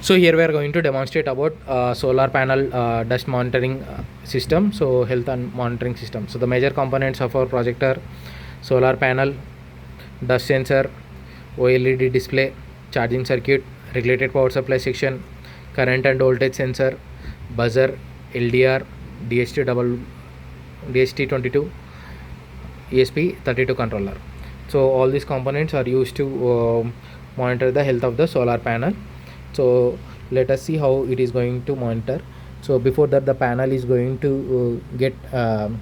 So here we are going to demonstrate about solar panel dust monitoring system, so health and monitoring system. So the major components of our project are solar panel, dust sensor, OLED display, charging circuit, regulated power supply section, current and voltage sensor, buzzer, LDR, DST22, ESP32 controller. So all these components are used to monitor the health of the solar panel. So let us see how it is going to monitor. So before that, the panel is going to get 10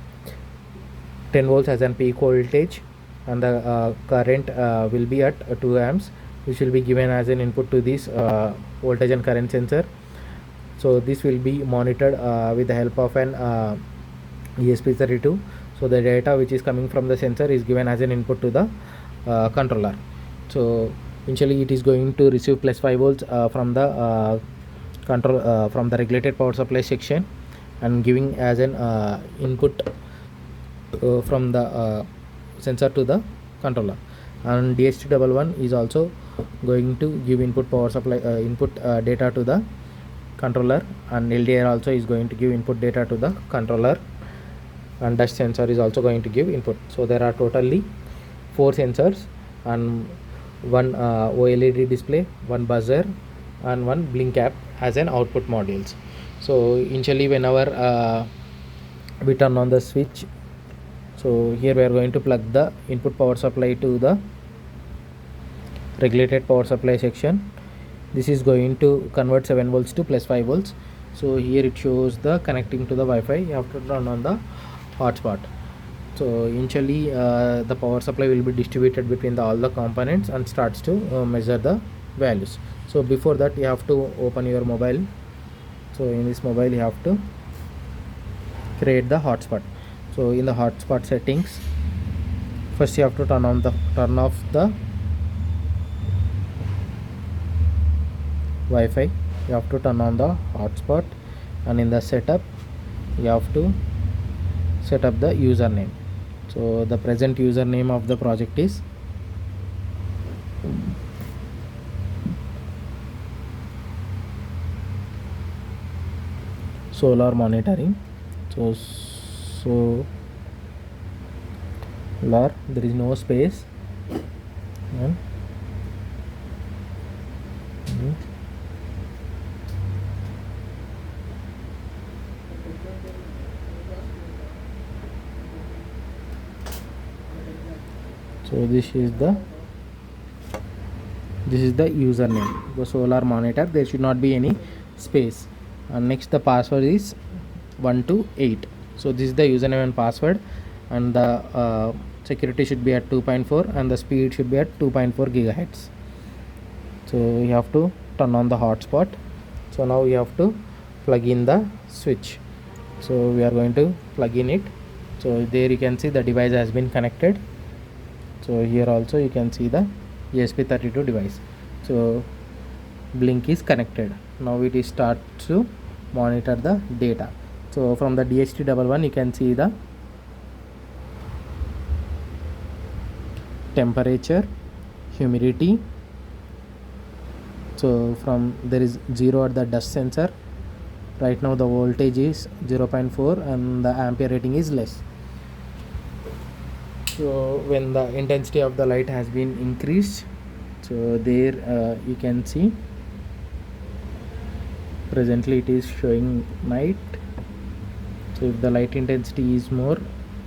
volts as an peak voltage, and the current will be at 2 amps, which will be given as an input to this voltage and current sensor. So this will be monitored with the help of an ESP32. So the data which is coming from the sensor is given as an input to the controller. So initially it is going to receive plus 5 volts from the from the regulated power supply section, and giving as an input from the sensor to the controller. And DST11 is also going to give input power supply input data to the controller, and LDR also is going to give input data to the controller, and dust sensor is also going to give input. So there are totally 4 sensors and one OLED display, one buzzer, and one blink app as an output modules. So initially whenever we turn on the switch, so here we are going to plug the input power supply to the regulated power supply section. This is going to convert 7 volts to plus 5 volts. So here it shows the connecting to the Wi-Fi. You have to turn on the hotspot. So initially the power supply will be distributed between all the components and starts to measure the values. So before that, you have to open your mobile. So in this mobile you have to create the hotspot. So in the hotspot settings, first you have to turn off the Wi-Fi. You have to turn on the hotspot, and in the setup you have to set up the username. So the present username of the project is solar monitoring. So solar, there is no space, and so this is the username, the solar monitor. There should not be any space. And next, the password is 128. So this is the username and password, and the security should be at 2.4, and the speed should be at 2.4 gigahertz. So you have to turn on the hotspot. So now you have to plug in the switch. So we are going to plug in it. So there you can see the device has been connected. So here also you can see the ESP32 device. So blink is connected. Now it is start to monitor the data. So from the DST11 you can see the temperature, humidity. So from there is 0 at the dust sensor. Right now the voltage is 0.4 and the ampere rating is less. So when the intensity of the light has been increased, so there you can see presently it is showing night. So if the light intensity is more,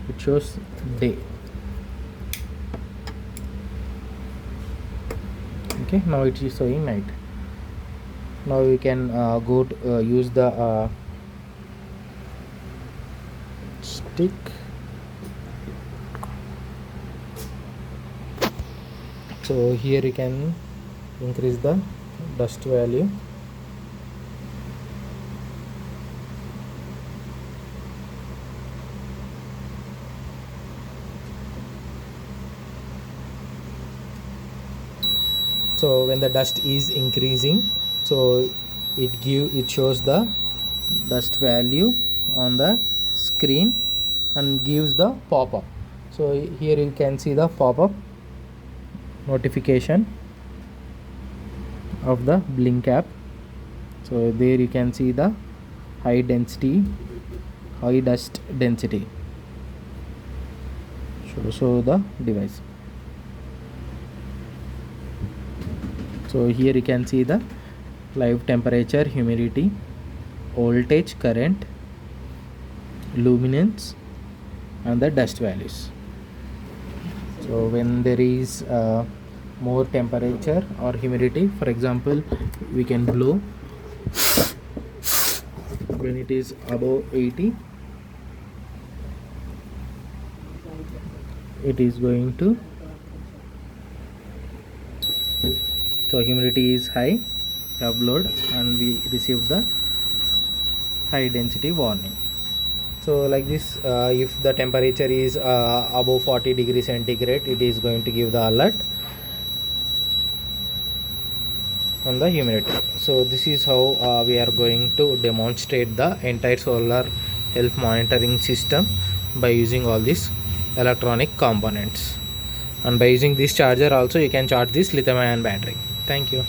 it shows day. Okay, now it is showing night. Now we can go to use the stick. So here you can increase the dust value. So when the dust is increasing, so it shows the dust value on the screen and gives the pop-up. So here you can see the pop-up notification of the blink app. So there you can see the high dust density. Show the device. So here you can see the live temperature, humidity, voltage, current, luminance, and the dust values. So when there is more temperature or humidity, for example, we can blow when it is above 80, it is going to, so humidity is high, we have blowed and we receive the high density warning. So like this, if the temperature is above 40 degrees centigrade, it is going to give the alert on the humidity. So this is how we are going to demonstrate the entire solar health monitoring system by using all these electronic components, and by using this charger also you can charge this lithium ion battery. Thank you.